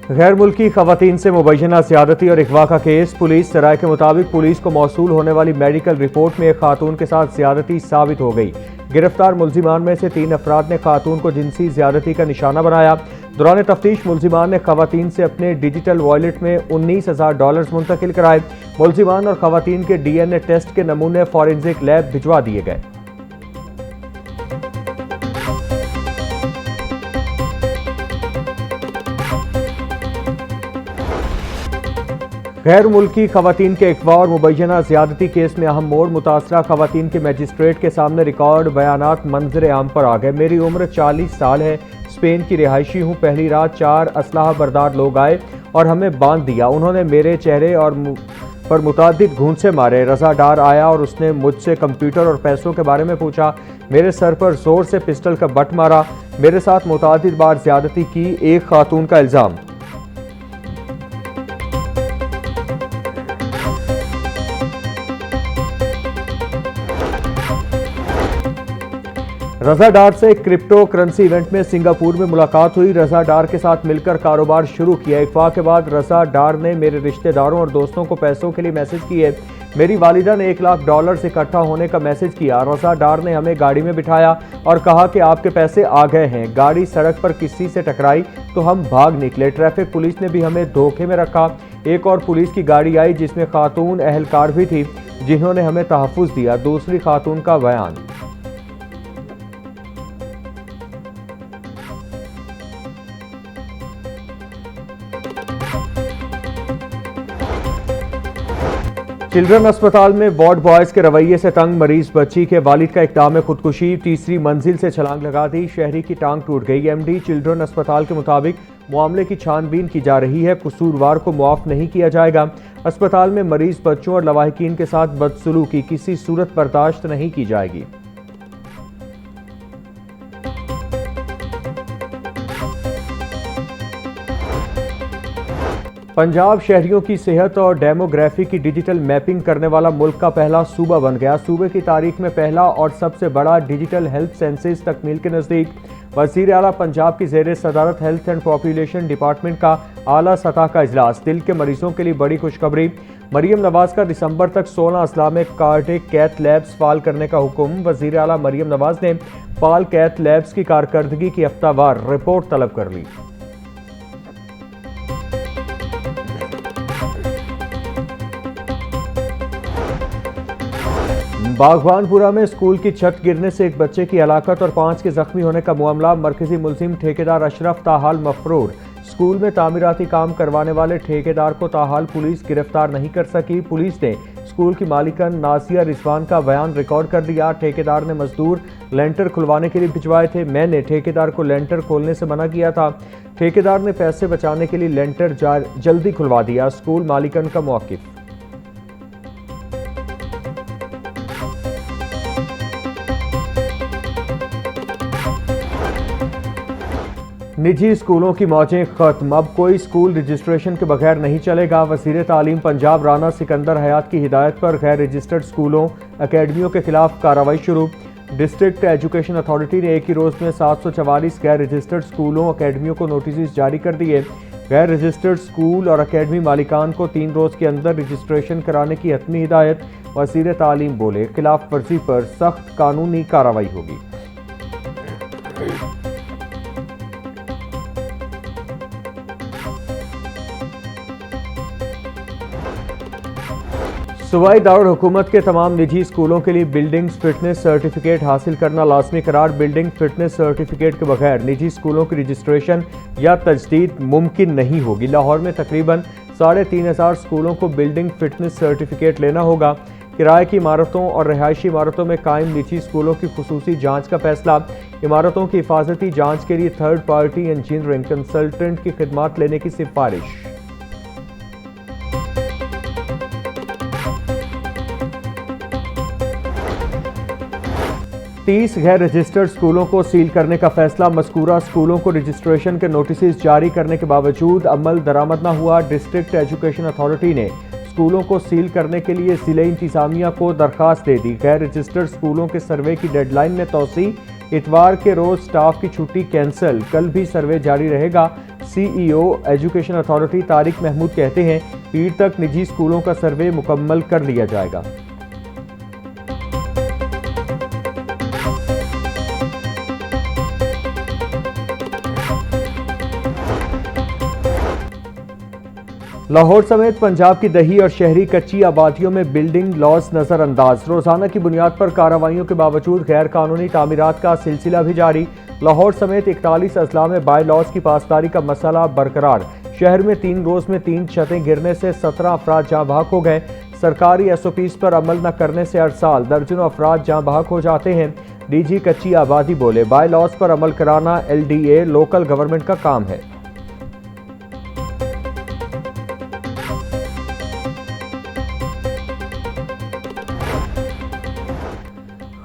गैर मुल्की खवातीन से मुबैना ज़्यादती और अगवा का केस। पुलिस सराय के मुताबिक पुलिस को मौसूल होने वाली मेडिकल रिपोर्ट में एक खातून के साथ ज़्यादती साबित हो गई। गिरफ्तार मुल्जिमान में से 3 अफराद ने खातून को जिनसी ज़्यादती का निशाना बनाया। दौरान तफ्तीश मुल्जिमान ने खवातीन से अपने डिजिटल वॉलेट में $19,000 मुंतकिल कराए। मुल्जिमान और खवातीन के DNA टेस्ट के नमूने फॉरेंसिक लैब भिजवा दिए गए। गैर मुल्की खवातीन के अगवा और मुबैना ज़्यादती केस में अहम मोड़। मुतासरा खवातीन के मजिस्ट्रेट के सामने रिकॉर्ड बयानात मंजर आम पर आ गए। मेरी उम्र 40 साल है, स्पेन की रिहायशी हूँ। पहली रात 4 असलाह बरदार लोग आए और हमें बांध दिया। उन्होंने मेरे चेहरे और पर मुतादिद घूंसे मारे। रजा डार आया और उसने मुझसे कंप्यूटर और पैसों के बारे में पूछा। मेरे सर पर जोर से पिस्टल का बट मारा। मेरे साथ मुतादिद बार ज़्यादती की। एक खातून का इल्ज़ाम। रजा डार से क्रिप्टो करेंसी इवेंट में सिंगापुर में मुलाकात हुई। रजा डार के साथ मिलकर कारोबार शुरू किया। अगवा के बाद रजा डार ने मेरे रिश्तेदारों और दोस्तों को पैसों के लिए मैसेज किए। मेरी वालिदा ने $1 लाख इकट्ठा होने का मैसेज किया। रजा डार ने हमें गाड़ी में बिठाया और कहा कि आपके पैसे आ गए हैं। गाड़ी सड़क पर किसी से टकराई तो हम भाग निकले। ट्रैफिक पुलिस ने भी हमें धोखे में रखा। एक और पुलिस की गाड़ी आई जिसमें खातून अहलकार भी थी जिन्होंने हमें तहफ़्फ़ुज़ दिया। दूसरी खातून का बयान। चिल्ड्रन अस्पताल में वार्ड बॉयज के रवैये से तंग मरीज बच्ची के वालिद का इक़दाम खुदकुशी। तीसरी मंजिल से छलांग लगा दी। शहरी की टांग टूट गई। MD चिल्ड्रन अस्पताल के मुताबिक मामले की छानबीन की जा रही है। कसूरवार को मुआफ नहीं किया जाएगा। अस्पताल में मरीज बच्चों और लवाहिकीन के साथ बदसलूकी किसी सूरत बर्दाश्त नहीं की जाएगी। पंजाब शहरियों की सेहत और डेमोग्राफी की डिजिटल मैपिंग करने वाला मुल्क का पहला सूबा बन गया। सूबे की तारीख में पहला और सबसे बड़ा डिजिटल हेल्थ सेंसस तकमील के नज़दीक। वज़ीर आला पंजाब की ज़ेर सदारत हेल्थ एंड पॉपुलेशन डिपार्टमेंट का आला सतह का इजलास। दिल के मरीजों के लिए बड़ी खुशखबरी। मरियम नवाज का दिसंबर तक 16 अजला में कार्डिक कैथ लैब्स फाल करने का हुक्म। वज़ीर आला मरियम नवाज ने फाल कैथ लैब्स की कारकर्दगी की हफ्तावार रिपोर्ट तलब कर ली। बागवानपुरा में स्कूल की छत गिरने से एक बच्चे की हलाकत और 5 के जख्मी होने का मामला। मरकजी मुलजिम ठेकेदार अशरफ ताहाल मफरूर। स्कूल में तामीराती काम करवाने वाले ठेकेदार को ताहाल पुलिस गिरफ्तार नहीं कर सकी। पुलिस ने स्कूल की मालिकन नासिया रिजवान का बयान रिकॉर्ड कर दिया। ठेकेदार ने मजदूर लेंटर खुलवाने के लिए भिजवाए थे। मैंने ठेकेदार को लेंटर खोलने से मना किया था। ठेकेदार ने पैसे बचाने के लिए लेंटर जल्दी खुलवा दिया। स्कूल मालिकन का मौक़िफ़। निजी स्कूलों की मौजें खत्म। अब कोई स्कूल रजिस्ट्रेशन के बगैर नहीं चलेगा। वज़ीर तालीम पंजाब राना सिकंदर हयात की हिदायत पर गैर रजिस्टर्ड स्कूलों अकेडमियों के खिलाफ कार्रवाई शुरू। डिस्ट्रिक्ट एजुकेशन अथॉरिटी ने एक ही रोज़ में 744 गैर रजिस्टर्ड स्कूलों अकेडमियों को नोटिस जारी कर दिए। गैर रजिस्टर्ड स्कूल और अकेडमी मालिकान को 3 रोज़ के अंदर रजिस्ट्रेशन कराने की हतमी हिदायत। वज़ीर तालीम बोले, खिलाफ वर्जी पर सख्त कानूनी कार्रवाई होगी। सूबाई दारुल हुकूमत के तमाम निजी स्कूलों के लिए बिल्डिंग फिटनेस सर्टिफिकेट हासिल करना लाजमी करार। बिल्डिंग फिटनेस सर्टिफिकेट के बगैर निजी स्कूलों की रजिस्ट्रेशन या तजदीद मुमकिन नहीं होगी। लाहौर में तकरीबन 3,500 स्कूलों को बिल्डिंग फिटनेस सर्टिफिकेट लेना होगा। किराए की इमारतों और रिहायशी इमारतों में कायम निजी स्कूलों की खुसूसी जांच का फैसला। इमारतों की हिफाजती जांच के लिए थर्ड पार्टी इंजीनियरिंग कंसल्टेंट की खिदमात लेने की सिफारिश। 30 गैर रजिस्टर्ड स्कूलों को सील करने का फैसला। मज़कूरा स्कूलों को रजिस्ट्रेशन के नोटिस जारी करने के बावजूद अमल दरामद न हुआ। डिस्ट्रिक्ट एजुकेशन अथॉरिटी ने स्कूलों को सील करने के लिए ज़िले इंतज़ामिया को दरख्वास्त दे दी। गैर रजिस्टर्ड स्कूलों के सर्वे की डेडलाइन में तोसी। इतवार के रोज़ स्टाफ की छुट्टी कैंसिल। कल भी सर्वे जारी रहेगा। CEO education authority Tariq Mahmood कहते हैं, पीर तक निजी स्कूलों का सर्वे मुकम्मल कर लिया जाएगा। लाहौर समेत पंजाब की दही और शहरी कच्ची आबादियों में बिल्डिंग लॉस नजरअंदाज। रोजाना की बुनियाद पर कार्रवाइयों के बावजूद गैर कानूनी तामीरात का सिलसिला भी जारी। लाहौर समेत 41 अजला में बाय लॉस की पासदारी का मसला बरकरार। शहर में 3 रोज में 3 छतें गिरने से 17 अफराद जाँ बहक हो गए। सरकारी SOPs पर अमल न करने से हर साल दर्जनों अफराद जाँ बहक हो जाते हैं। DG कच्ची आबादी बोले, बाय लॉस पर अमल कराना LDA लोकल गवर्नमेंट का काम है।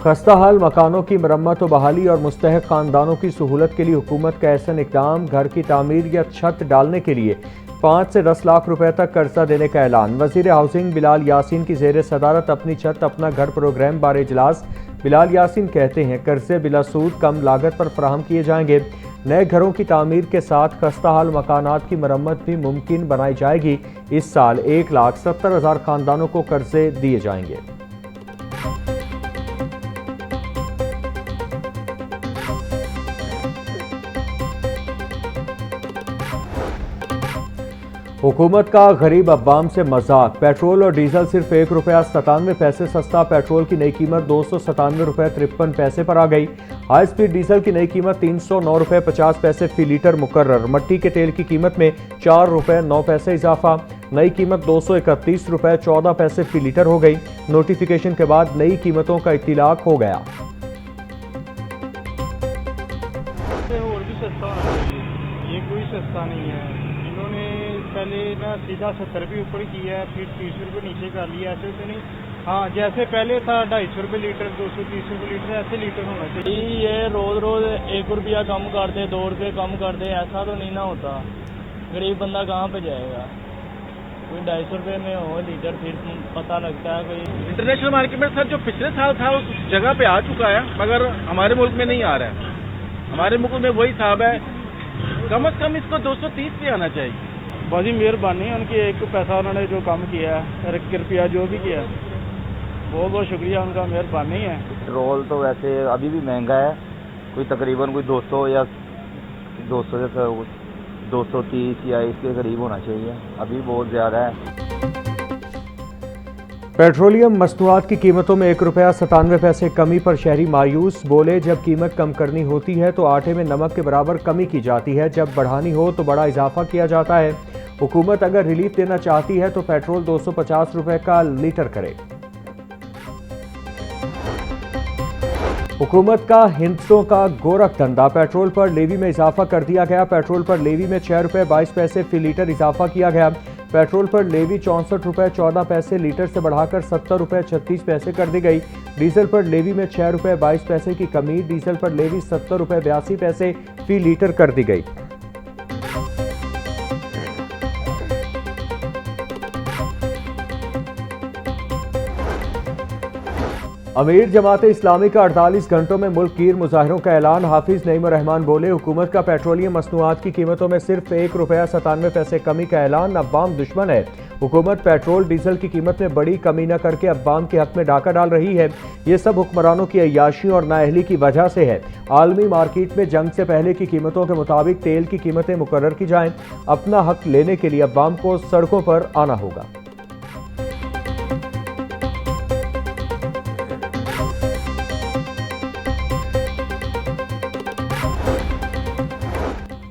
खस्ता हाल मकानों की मरम्मत और बहाली और मुस्तहक खानदानों की सहूलत के लिए हुकूमत का ऐसा इक़दाम। घर की तामीर या छत डालने के लिए 5 से 10 लाख रुपए तक कर्जा देने का ऐलान। वजीर हाउसिंग बिलाल यासीन की ज़ेर सदारत अपनी छत अपना घर प्रोग्राम बारे इजलास। बिलाल यासीन कहते हैं, कर्जे बिला सूद कम लागत पर फराहम किए जाएंगे। नए घरों की तामीर के साथ खस्ता हाल मकानात की मरम्मत भी मुमकिन बनाई जाएगी। इस साल 1,70,000 खानदानों को कर्जे दिए जाएंगे। हुकूमत का गरीब अवाम से मजाक। पेट्रोल और डीजल सिर्फ ₹1.97 सस्ता। पेट्रोल की नई कीमत ₹297.53 पर आ गई। हाई स्पीड डीजल की नई कीमत ₹309.50 फी लीटर मुकर्रर। मट्टी के तेल की कीमत में ₹4.09 इजाफा। नई कीमत ₹231.14 फी लीटर हो गई। नोटिफिकेशन के बाद नई कीमतों का इत्तिलाक हो गया। और भी सस्ता होना चाहिए, ये कोई सस्ता नहीं है। इन्होंने पहले ना सीधा 70 रुपये ऊपर किया है, फिर 30 रुपये नीचे कर लिया, ऐसे तो नहीं। हाँ, जैसे पहले था 250 रुपये लीटर, 230 रुपये लीटर, ऐसे लीटर होना चाहिए। ये रोज रोज 1 रुपया कम कर दे, 2 रुपये कम कर दे, ऐसा तो नहीं ना होता। गरीब बंदा कहाँ पे जाएगा? कोई 250 रुपये में हो लीटर, फिर पता लगता है कोई। इंटरनेशनल मार्केट में सर जो पिछले साल था उस जगह पे आ चुका है, मगर हमारे मुल्क में नहीं आ रहा है। हमारे मुल्क में वही हिसाब है, कम से कम इसको 230 पे आना चाहिए। बहुत ही मेहरबानी उनकी, एक पैसा उन्होंने जो काम किया है, कृपया जो भी किया, बहुत बहुत शुक्रिया उनका, मेहरबानी है। पेट्रोल तो वैसे अभी भी महंगा है, कोई तकरीबन कोई 200 या 200 से 230 या इसके करीब होना चाहिए, अभी बहुत ज़्यादा है। पेट्रोलियम मसनूआत की कीमतों में ₹1.97 कमी पर शहरी मायूस। बोले, जब कीमत कम करनी होती है तो आटे में नमक के बराबर कमी की जाती है, जब बढ़ानी हो तो बड़ा इजाफा किया जाता है। हुकूमत अगर रिलीफ देना चाहती है तो पेट्रोल ₹250 का लीटर करे। हुकूमत का हिंसों का गोरख धंधा। पेट्रोल पर लेवी में इजाफा कर दिया गया। पेट्रोल पर लेवी में ₹6.22 फी लीटर इजाफा किया गया। पेट्रोल पर लेवी ₹64.14 लीटर से बढ़ाकर ₹70.36 कर दी गई। डीजल पर लेवी में ₹6.22 की कमी। डीजल पर लेवी ₹70.82 फी लीटर कर दी गई। अमीर जमात इस्लामी का 48 घंटों में मुल्क गिर मुजाहिरों का ऐलान। हाफिज नईम रहमान बोले, हुकूमत का पेट्रोलियम मसनूआत की कीमतों में सिर्फ ₹1.97 कमी का ऐलान। अवाम दुश्मन है। हुकूमत पेट्रोल डीजल की कीमत में बड़ी कमी न करके अवाम के हक में डाका डाल रही है। ये सब हुक्मरानों की अय्याशी और नाअहली की वजह से है। आलमी मार्केट में जंग से पहले की कीमतों के मुताबिक तेल की कीमतें मुकर्रर की जाएं। अपना हक लेने के लिए अवाम को सड़कों पर आना होगा।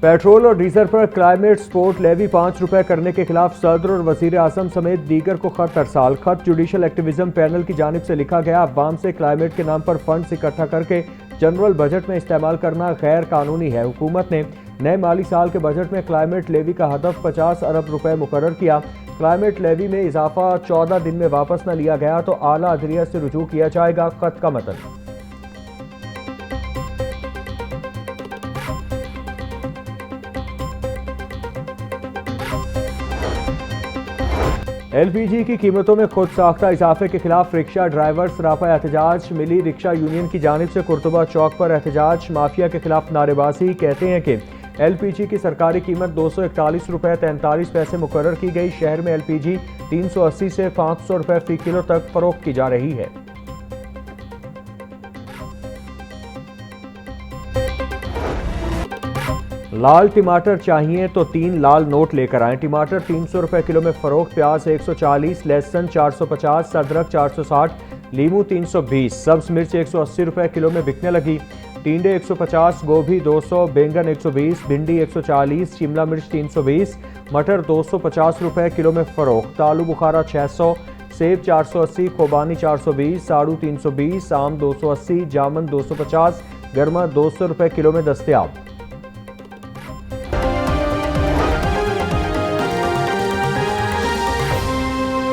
पेट्रोल और डीजल पर क्लाइमेट स्पोर्ट लेवी ₹5 करने के खिलाफ सदर और वजीर आजम समेत दीगर को खत अरसाल। खत जुडिशल एक्टिविज्म पैनल की जानिब से लिखा गया। अवाम से क्लाइमेट के नाम पर फंड्स इकट्ठा करके जनरल बजट में इस्तेमाल करना गैर कानूनी है। हुकूमत ने नए माली साल के बजट में क्लाइमेट लेवी का हदफ ₹50 अरब मुकर्रर किया। क्लाइमेट लेवी में इजाफा 14 दिन में वापस न लिया गया तो आला अदलिया से रुजू किया जाएगा। खत का मतन। LPG की कीमतों में खुद साख्ता इजाफे के खिलाफ रिक्शा ड्राइवर सरापा एहतजाज। मिली रिक्शा यूनियन की जानिब से कुर्तुबा चौक पर एहतजाज। माफिया के खिलाफ नारेबाजी। कहते हैं कि एलपीजी की सरकारी कीमत 241 रुपये 43 पैसे मुकर्रर की गई। शहर में एलपीजी 380 से 500 रुपये फी किलो तक फरोख्त की जा रही है। लाल टमाटर चाहिए तो 3 लाल नोट लेकर आएं। टमाटर 300 रुपये किलो में फरोख्त, प्याज 140, लहसुन 450, अदरक 460, लीमू 320, सब्ज मिर्च 180 रुपये किलो में बिकने लगी। टिंडे 150, गोभी 200, बैंगन 120, भिंडी 140, शिमला मिर्च 320, मटर 250 रुपये किलो में फरोख्त। आलू बुखारा 600, सेब 480, खोबानी 420, आड़ू 320, आम 280, जामुन 250, गरमा 200 रुपये किलो में दस्तयाब।